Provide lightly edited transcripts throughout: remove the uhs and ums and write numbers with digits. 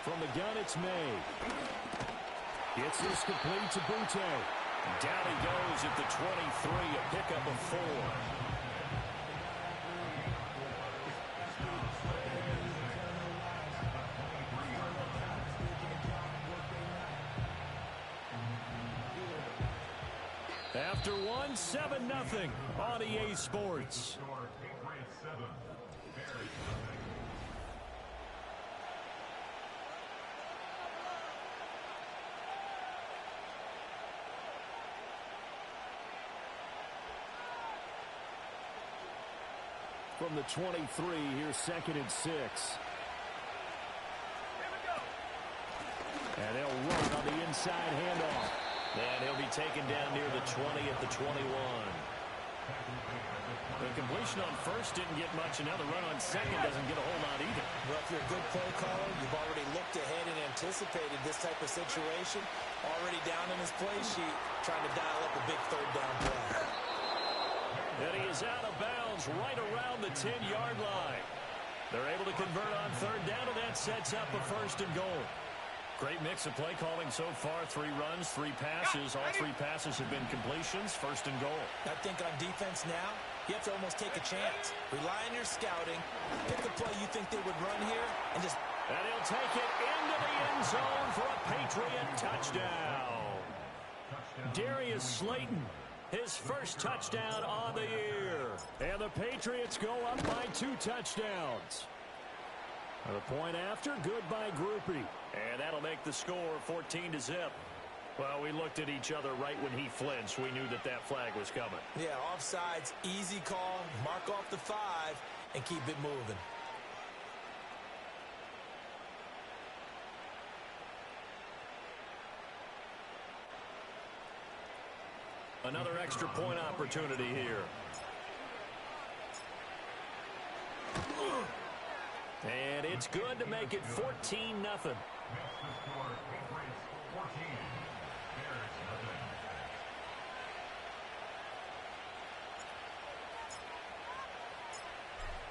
From the gun, it's May. Gets this complete to Butte. Down he goes at the 23, a pickup of 4. After one, 7-0 on EA Sports. From the 23, here's 2nd and 6. And they'll run on the inside handoff. And he'll be taken down near the 20 at the 21. The completion on first didn't get much, and now the run on second doesn't get a whole lot either. Well, if you're a good play caller, you've already looked ahead and anticipated this type of situation. Already down in his play sheet, trying to dial up a big 3rd down play. And he is out of bounds right around the 10-yard line. They're able to convert on 3rd down, and that sets up a 1st and goal. Great mix of play calling so far. 3 runs, 3 passes. All 3 passes have been completions. 1st and goal. I think on defense now, you have to almost take a chance. Rely on your scouting. Pick a play you think they would run here, and just... And he'll take it into the end zone for a Patriot touchdown. Darius Slayton, his first touchdown on the year. And the Patriots go up by 2 touchdowns. The point after, good by Groupie. And that'll make the score 14-0. Well, we looked at each other right when he flinched. We knew that that flag was coming. Yeah, offsides, easy call. Mark off the 5 and keep it moving. Another extra point opportunity here. And it's good to make it 14-0.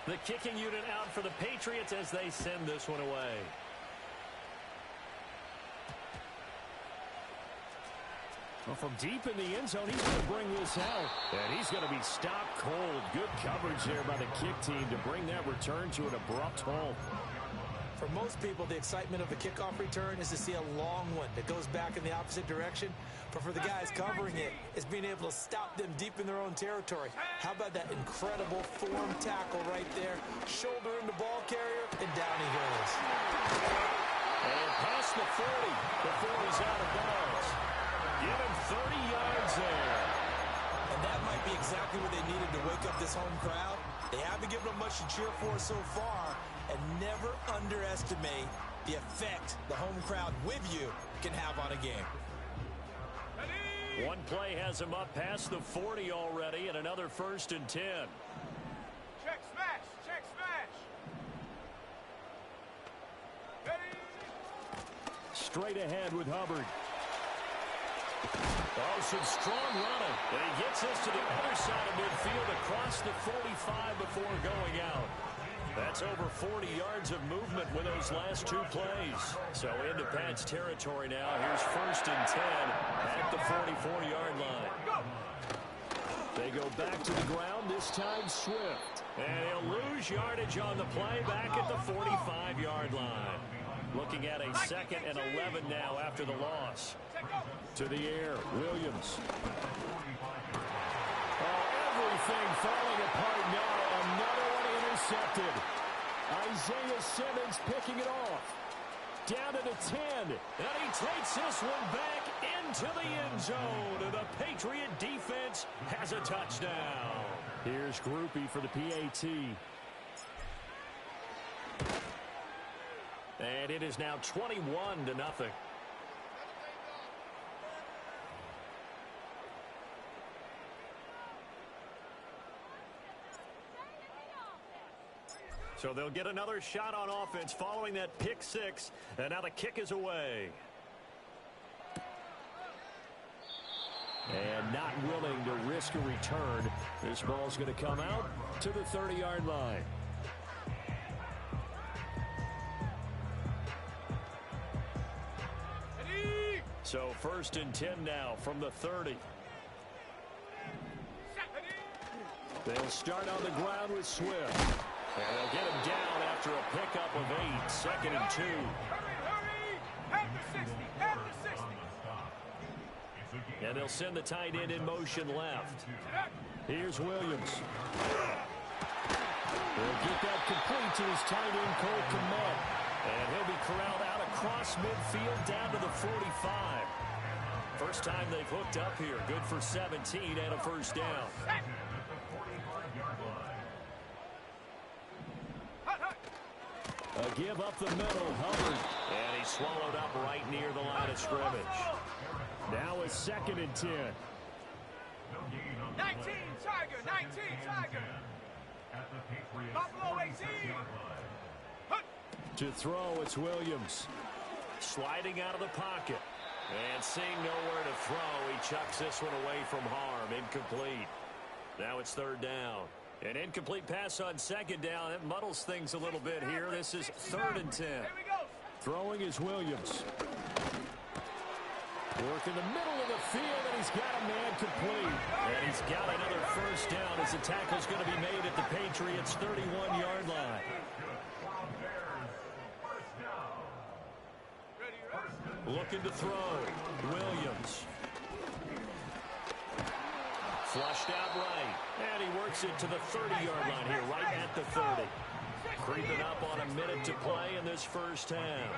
The kicking unit out for the Patriots as they send this one away. Well, from deep in the end zone, he's going to bring this out. And he's going to be stopped cold. Good coverage there by the kick team to bring that return to an abrupt halt. For most people, the excitement of a kickoff return is to see a long one that goes back in the opposite direction. But for the guys covering it, it's being able to stop them deep in their own territory. How about that incredible form tackle right there? Shoulder in the ball carrier, and down he goes. And past the 40 before he's out of bounds. Give him 30 yards there. And that might be exactly what they needed to wake up this home crowd. They haven't given them much to cheer for so far. And never underestimate the effect the home crowd with you can have on a game. One play has him up past the 40 already, and another 1st and 10. Check smash! Check smash! Ready? Straight ahead with Hubbard. Oh, some strong running. And he gets us to the other side of midfield across the 45 before going out. That's over 40 yards of movement with those last 2 plays. So into Pat's territory now. Here's 1st and 10 at the 44-yard line. They go back to the ground, this time Swift. And he'll lose yardage on the play back at the 45-yard line. Looking at a 2nd and 11 now after the loss. To the air, Williams. Oh, everything falling apart now. Another one intercepted. Isaiah Simmons picking it off. Down to the 10. And he takes this one back into the end zone. And the Patriot defense has a touchdown. Here's Groupie for the PAT. And it is now 21-0. So they'll get another shot on offense following that pick 6. And now the kick is away. And not willing to risk a return. This ball's going to come out to the 30-yard line. So 1st and 10 now from the 30. They'll start on the ground with Swift. And they'll get him down after a pickup of 8. 2nd and 2. Hurry! After 60! After 60! And they'll send the tight end in motion left. Here's Williams. He'll get that complete to his tight end, Cole Kmet. And he'll be corralled out across midfield down to the 45. First time they've hooked up here. Good for 17 and a first down. A give up the middle, Hubbard. And he's swallowed up right near the line of scrimmage. Now a 2nd and 10. 19 Tiger! 19 Tiger! Buffalo 18! To throw, it's Williams. Sliding out of the pocket. And seeing nowhere to throw, he chucks this one away from harm. Incomplete. Now it's 3rd down. An incomplete pass on 2nd down. It muddles things a little bit here. This is 3rd and 10. Throwing is Williams. Work in the middle of the field, and he's got a man complete. And he's got another first down as the tackle's going to be made at the Patriots' 31-yard line. Looking to throw. Williams. Flushed out right. And he works it to the 30-yard line here, right at the 30. Creeping up on a minute to play in this first half.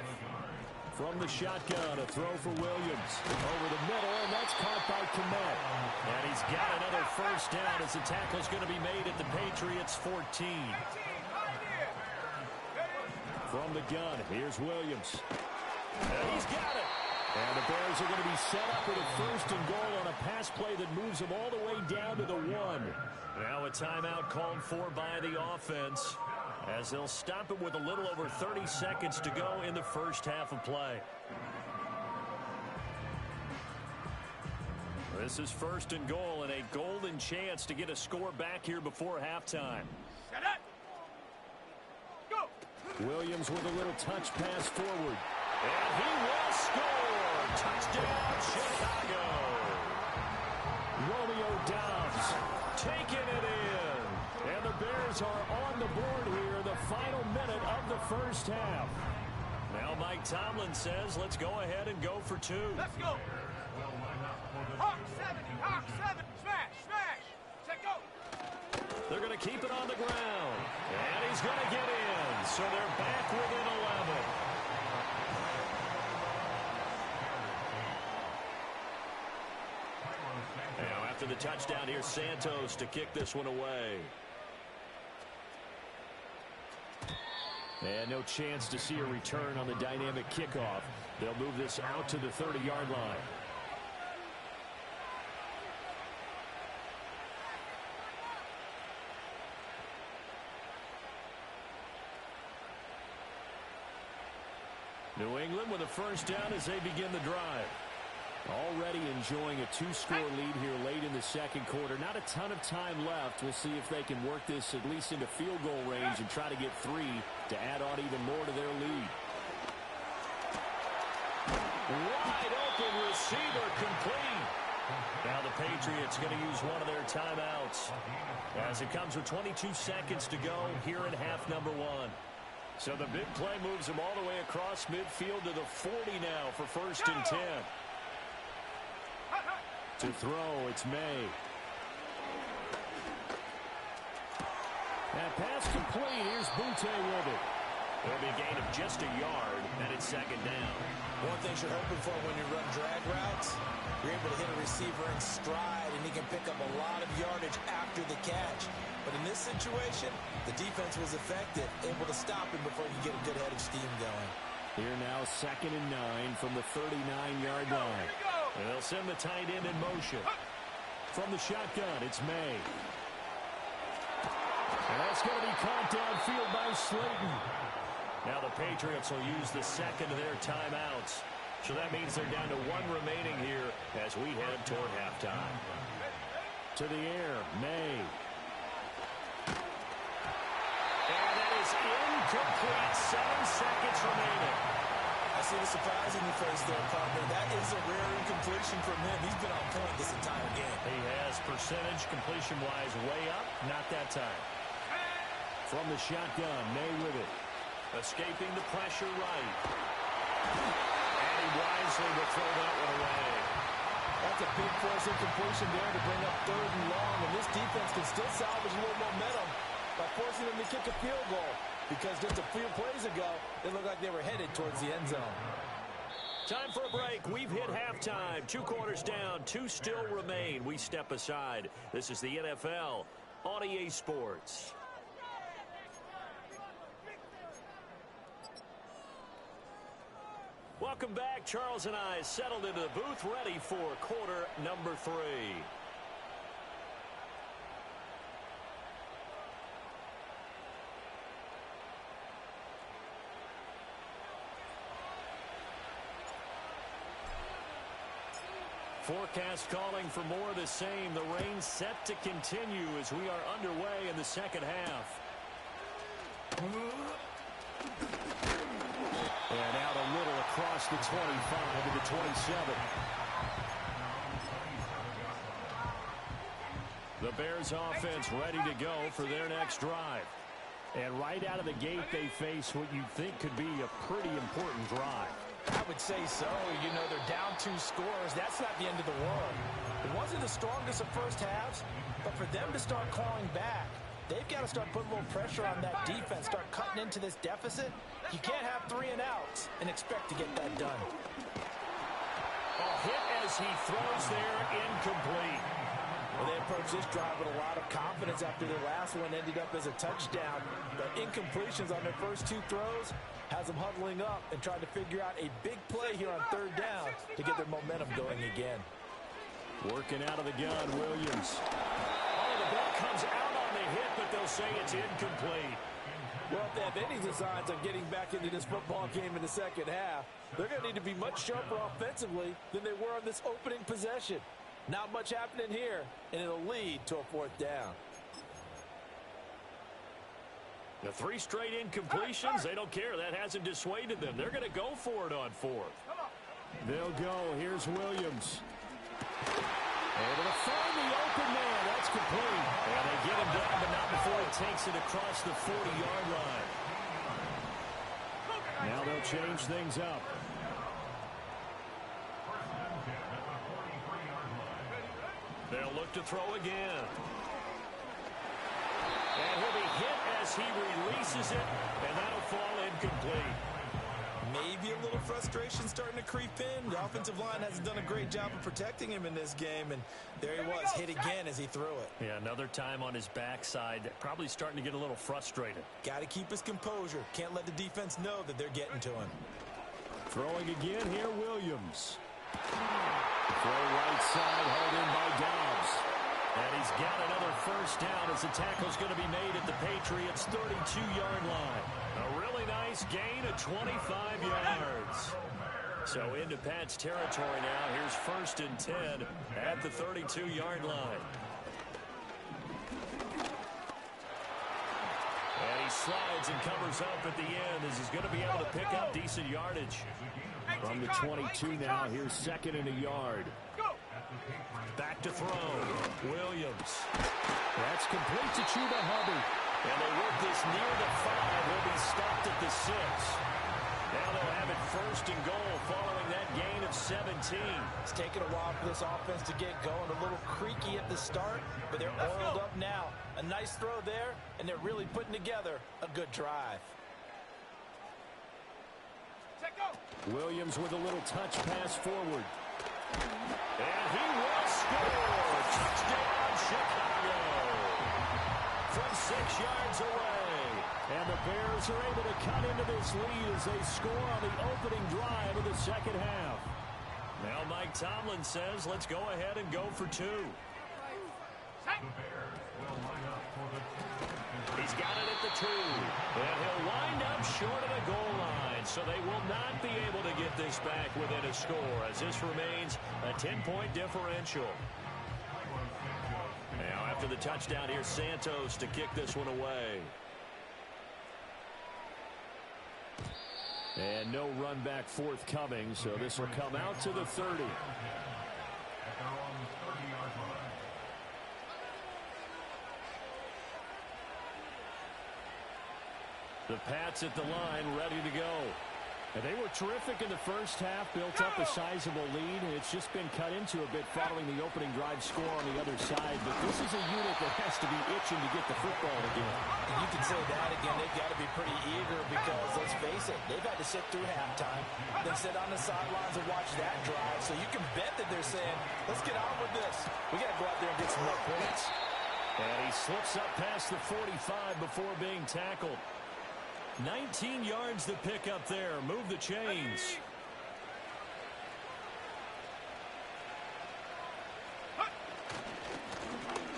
From the shotgun, a throw for Williams. Over the middle, and that's caught by Kmet. And he's got another first down as the tackle's going to be made at the Patriots' 14. From the gun, here's Williams. And he's got it. And the Bears are going to be set up with a 1st and goal on a pass play that moves them all the way down to the 1. Now a timeout called for by the offense, as they'll stop it with a little over 30 seconds to go in the first half of play. This is 1st and goal and a golden chance to get a score back here before halftime. Set up. Go. Williams with a little touch pass forward. And he will score. Touchdown, Chicago. Romeo Dobbs taking it in. And the Bears are on the board here in the final minute of the first half. Now Mike Tomlin says, let's go ahead and go for 2. Let's go. Hawk 70. Hawk 7. Smash. Smash. Check go. They're going to keep it on the ground. And he's going to get in. So they're back within 11. Now after the touchdown, here's Santos to kick this one away. And no chance to see a return on the dynamic kickoff. They'll move this out to the 30-yard line. New England with a first down as they begin the drive. Already enjoying a 2-score lead here late in the second quarter. Not a ton of time left. We'll see if they can work this at least into field goal range and try to get 3 to add on even more to their lead. Wide open receiver complete. Now the Patriots going to use one of their timeouts as it comes with 22 seconds to go here in half number 1. So the big play moves them all the way across midfield to the 40 now for 1st and 10. To throw, it's May. That pass complete. Here's Butte with it. It'll be a gain of just a yard, and it's 2nd down. One thing you're hoping for when you run drag routes, you're able to hit a receiver in stride, and he can pick up a lot of yardage after the catch. But in this situation, the defense was effective, able to stop him before he could get a good head of steam going. Here now, 2nd and 9 from the 39-yard line. And they'll send the tight end in motion. From the shotgun, it's May. And that's going to be caught downfield by Slayton. Now the Patriots will use the second of their timeouts. So that means they're down to 1 remaining here as we head toward halftime. To the air, May. And that is incomplete. 7 seconds remaining. I see the surprise in your face there, partner. That is a rare incompletion from him. He's been on point this entire game. He has percentage completion-wise way up. Not that time. From the shotgun, May with it. Escaping the pressure right. And he wisely will throw that one away. That's a big force incompletion there to bring up 3rd and long. And this defense can still salvage a little momentum by forcing them to kick a field goal. Because just a few plays ago, it looked like they were headed towards the end zone. Time for a break. We've hit halftime. 2 quarters down. 2 still remain. We step aside. This is the NFL on EA Sports. Welcome back. Charles and I settled into the booth, ready for quarter number 3. Forecast calling for more of the same. The rain set to continue as we are underway in the second half. And out a little across the 25 to the 27. The Bears offense ready to go for their next drive. And right out of the gate, they face what you think could be a pretty important drive. I would say so. You know, they're down 2 scores. That's not the end of the world. It wasn't the strongest of first halves, but for them to start clawing back, they've got to start putting a little pressure on that defense, start cutting into this deficit. You can't have 3 and outs and expect to get that done. A hit as he throws there, incomplete. Well, they approached this drive with a lot of confidence after their last one ended up as a touchdown. The incompletions on their first 2 throws has them huddling up and trying to figure out a big play here on 3rd down to get their momentum going again. Working out of the gun, Williams. Oh, the ball comes out on the hit, but they'll say it's incomplete. Well, if they have any designs of getting back into this football game in the second half, they're going to need to be much sharper offensively than they were on this opening possession. Not much happening here, and it'll lead to a 4th down. The 3 straight incompletions, they don't care. That hasn't dissuaded them. They're going to go for it on 4th. They'll go. Here's Williams. Able to find the open man. That's complete. And they get him down, but not before he takes it across the 40-yard line. Now they'll change things up. They'll look to throw again. And he'll be hit as he releases it, and that'll fall incomplete. Maybe a little frustration starting to creep in. The offensive line hasn't done a great job of protecting him in this game, and there he was, hit again as he threw it. Yeah, another time on his backside, probably starting to get a little frustrated. Got to keep his composure. Can't let the defense know that they're getting to him. Throwing again here, Williams. Throw right side, held in by Dobbs. And he's got another first down as the tackle's going to be made at the Patriots' 32-yard line. A really nice gain of 25 yards. So into Pat's territory now. Here's 1st and 10 at the 32-yard line. And he slides and covers up at the end as he's going to be able to pick up decent yardage. From the 22 now, here's 2nd and a yard. Back to throw. Williams. That's complete to Chuba Hubbard. And they work this near the 5. He'll be stopped at the 6. Now they'll have it 1st and goal following that gain of 17. It's taken a while for this offense to get going. A little creaky at the start, but they're oiled up now. A nice throw there, and they're really putting together a good drive. Williams with a little touch pass forward. And he will score. Touchdown, Chicago. From 6 yards away. And the Bears are able to cut into this lead as they score on the opening drive of the second half. Now Mike Tomlin says, let's go ahead and go for 2. He's got it at the 2. And he'll wind up short of the goal line. So they will not be able to get this back within a score as this remains a 10-point differential. Now after the touchdown, here's Santos to kick this one away. And no run back forthcoming, so this will come out to the 30. The Pats at the line, ready to go. And they were terrific in the first half, built up a sizable lead, and it's just been cut into a bit following the opening drive score on the other side. But this is a unit that has to be itching to get the football again. And you can say that again. They've got to be pretty eager because, let's face it, they've had to sit through halftime, then sit on the sidelines and watch that drive. So you can bet that they're saying, let's get on with this. We got to go out there and get some more points. And he slips up past the 45 before being tackled. 19 yards to pick up there. Move the chains.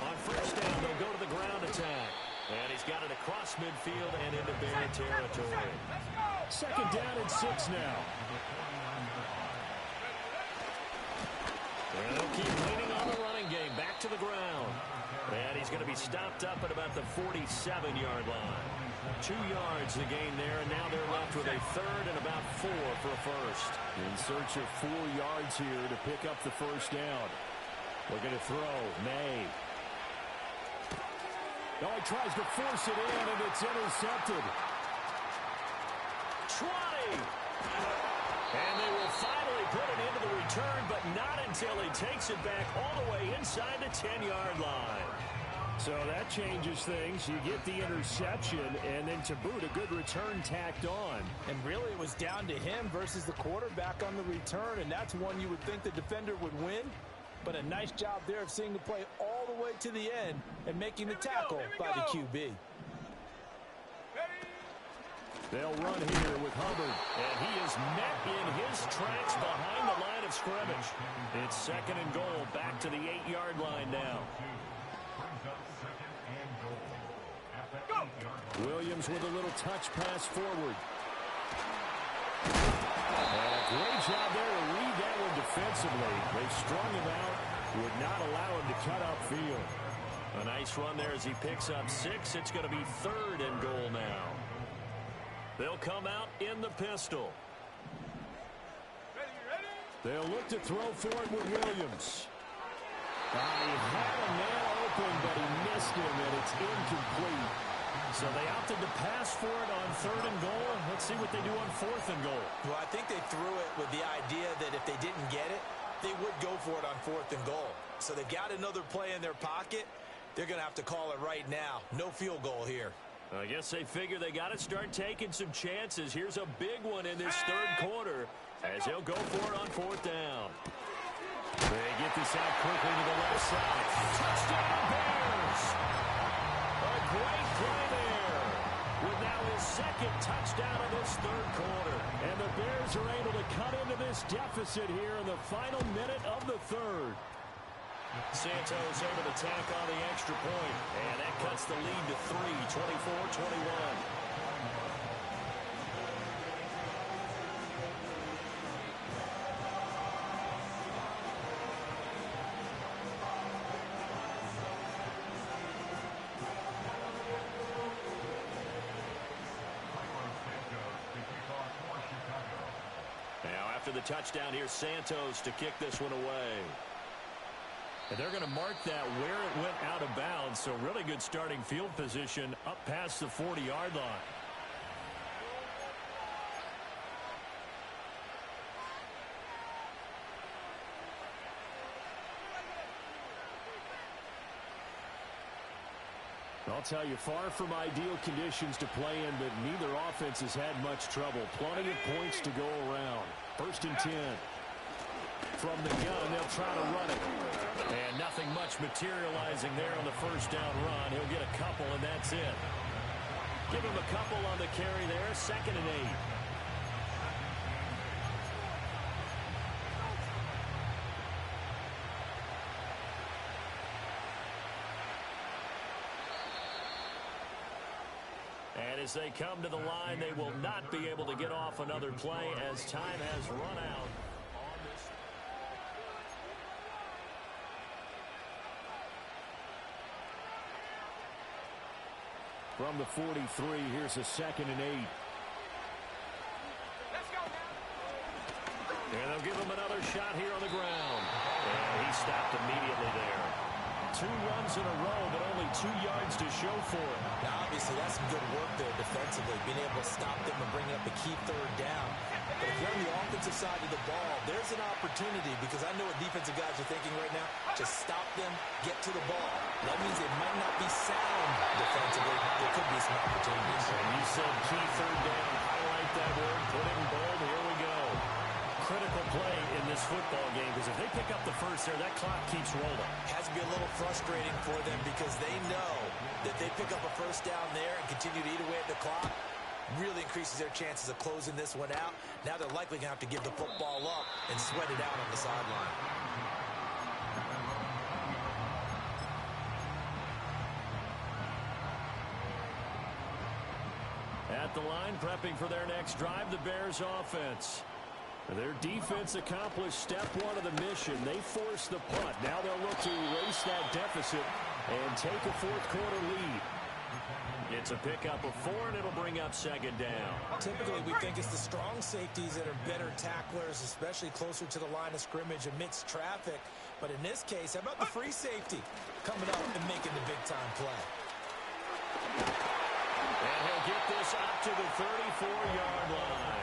On first down, they'll go to the ground attack. And he's got it across midfield and into Bear territory. Second down and 6 now. And they'll keep leaning on the running game. Back to the ground. And he's going to be stopped up at about the 47-yard line. 2 yards the gain there, and now they're left with a third and about 4 for a first. In search of 4 yards here to pick up the first down. Looking to throw. May. Oh, he tries to force it in, and it's intercepted. 20. And they will finally put it into the return, but not until he takes it back all the way inside the 10-yard line. So that changes things. You get the interception, and then to boot, a good return tacked on. And really, it was down to him versus the quarterback on the return, and that's one you would think the defender would win. But a nice job there of seeing the play all the way to the end and making the tackle by the QB. They'll run here with Hubbard, and he is met in his tracks behind the line of scrimmage. It's second and goal, back to the 8-yard line now. Williams with a little touch pass forward. And a great job there to read that one defensively. They strung him out, would not allow him to cut upfield. A nice run there as he picks up 6. It's going to be third and goal now. They'll come out in the pistol. They'll look to throw for it with Williams. He had a man open, but he missed him, and it's incomplete. So they opted to pass for it on third and goal. Let's see what they do on fourth and goal. Well, I think they threw it with the idea that if they didn't get it, they would go for it on fourth and goal. So they've got another play in their pocket. They're going to have to call it right now. No field goal here. I guess they figure they got to start taking some chances. Here's a big one in this third quarter as he'll go for it on fourth down. They get this out quickly to the left side. Touchdown, Bears! A great play there with now his second touchdown of this third quarter. And the Bears are able to cut into this deficit here in the final minute of the third. Santos able to tack on the extra point, and that cuts the lead to 3, 24-21. Now after the touchdown, here's Santos to kick this one away. And they're going to mark that where it went out of bounds. So really good starting field position up past the 40-yard line. I'll tell you, far from ideal conditions to play in, but neither offense has had much trouble. Plenty of points to go around. First and 10. From the gun, they'll try to run it. And nothing much materializing there on the first down run. He'll get a couple, and that's it. Give him a couple on the carry there. Second and 8. And as they come to the line, they will not be able to get off another play as time has run out. From the 43, here's a second and 8. And they'll give him another shot here on the ground. And he stopped immediately there. 2 runs in a row, but only 2 yards to show for it. Now, obviously, that's some good work there defensively, being able to stop them and bring up a key third down. But if you're on the offensive side of the ball, there's an opportunity, because I know what defensive guys are thinking right now. Just stop them, get to the ball. That means they might not be sound defensively. There could be some opportunities. And you said key third down. Highlight that word. Put it in bold. Here we go. Critical play in this football game, because if they pick up the first there, that clock keeps rolling. Has to be a little frustrating for them, because they know that they pick up a first down there and continue to eat away at the clock, really increases their chances of closing this one out. Now they're likely going to have to give the football up and sweat it out on the sideline. At the line, prepping for their next drive, the Bears offense. Their defense accomplished step 1 of the mission. They forced the punt. Now they'll look to erase that deficit and take a fourth-quarter lead. It's a pickup of 4, and it'll bring up second down. Typically, we think it's the strong safeties that are better tacklers, especially closer to the line of scrimmage amidst traffic. But in this case, how about the free safety coming up and making the big-time play? And he'll get this up to the 34-yard line.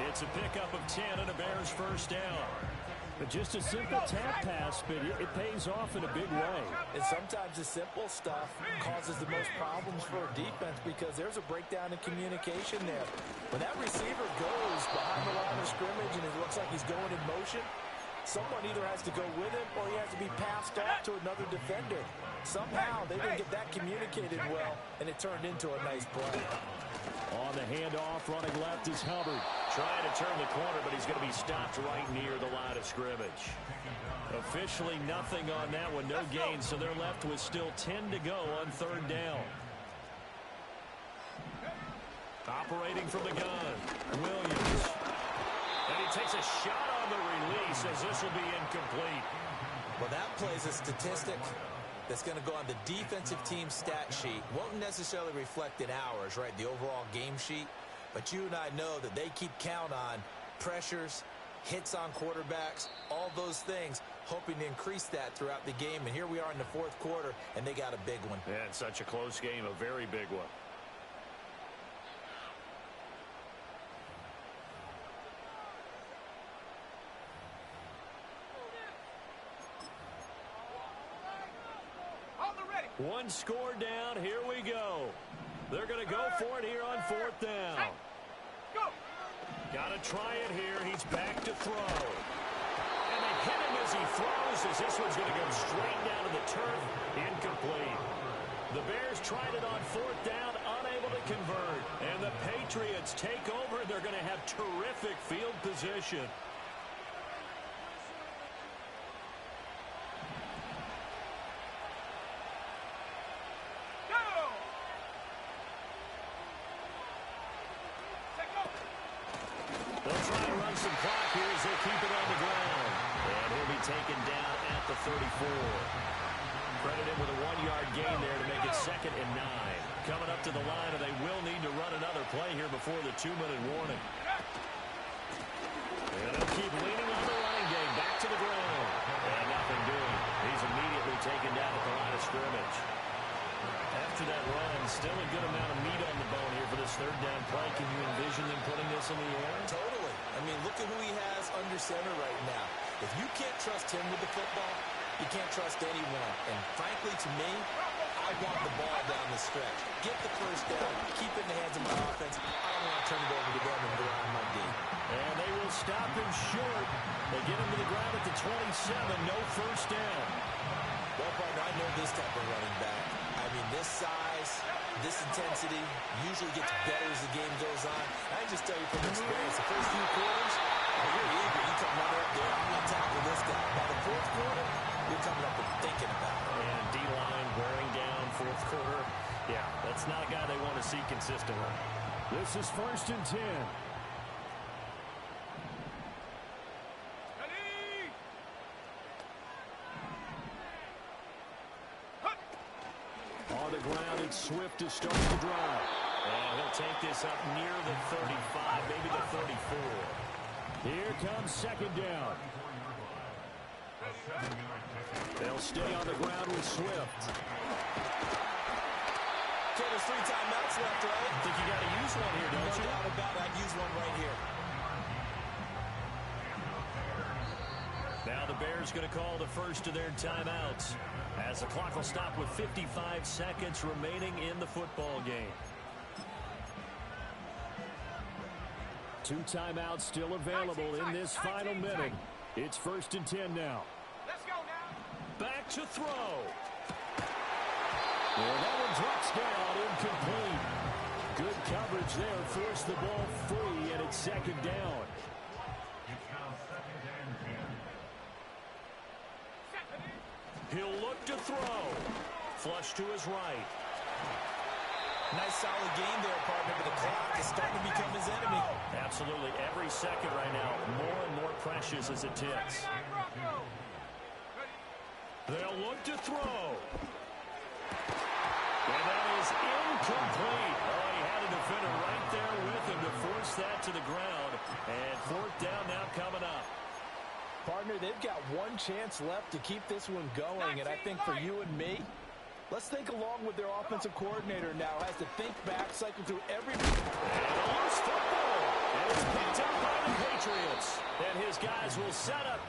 It's a pickup of 10 and a Bears first down. But just a simple tap pass, but it pays off in a big way. And sometimes the simple stuff causes the most problems for a defense, because there's a breakdown in communication there. When that receiver goes behind the line of scrimmage and it looks like he's going in motion, someone either has to go with him or he has to be passed off to another defender. Somehow they didn't get that communicated well, and it turned into a nice play. On the handoff, running left is Hubbard. Trying to turn the corner, but he's going to be stopped right near the line of scrimmage. Officially nothing on that one, no gain, so they're left with still 10 to go on third down. Operating from the gun, Williams. And he takes a shot on the release, as this will be incomplete. Well, that plays a statistic that's going to go on the defensive team stat sheet. Won't necessarily reflect in ours, right, the overall game sheet. But you and I know that they keep count on pressures, hits on quarterbacks, all those things, hoping to increase that throughout the game. And here we are in the fourth quarter, and they got a big one. Yeah, it's such a close game, a very big one. One score down. Here we go. They're going to go for it here on fourth down. Got to try it here. He's back to throw. And they hit him as he throws, as this one's going to go straight down to the turf. Incomplete. The Bears tried it on fourth down, unable to convert. And the Patriots take over. They're going to have terrific field position. Taken down at the 34. Credit him with a 1-yard gain there to make it 2nd and 9. Coming up to the line, and they will need to run another play here before the 2-minute warning. And they'll keep leaning on the running game. Back to the ground. And nothing doing. He's immediately taken down at the line of scrimmage. After that run, still a good amount of meat on the bone here for this third down play. Can you envision them putting this in the air? Totally. I mean, look at who he has under center right now. If you can't trust him with the football, you can't trust anyone. And frankly, to me, I want the ball down the stretch. Get the first down, keep it in the hands of my offense. I don't want to turn it over to them and go on my D. And they will stop him short. They get him to the ground at the 27. No first down. Well, partner, I know this type of running back. I mean, this size, this intensity usually gets better as the game goes on. I can just tell you from experience, the first few quarters, you're eager. You come running up there, I'm going to tackle this guy. By the fourth quarter, you're coming up and thinking about it. And D-line wearing down fourth quarter. Yeah, that's not a guy they want to see consistently. This is 1st and 10. On the ground, it's Swift to start the drive. And he'll take this up near the 35, maybe the 34. Here comes second down. They'll stay on the ground with Swift. So there's 3 timeouts left, right? I think you got to use one here, don't you? No doubt about it. I'd use one right here. Now the Bears going to call the first of their timeouts as the clock will stop with 55 seconds remaining in the football game. 2 timeouts still available in this final minute. It's 1st and 10 now. Let's go now. Back to throw. Well, that one drops down incomplete. Good coverage there. Forced the ball free, and it's second down. He'll look to throw. Flush to his right. Nice solid game there, partner, but the clock is starting to become his enemy. Absolutely. Every second right now, more and more precious as it ticks. They'll look to throw. And that is incomplete. Oh, he had a defender right there with him to force that to the ground. And 4th down now coming up. Partner, they've got one chance left to keep this one going, and I think for you and me, let's think along with their offensive coordinator now as to think back, cycle through every... And a loose football. And it's picked up by the Patriots. And his guys will set up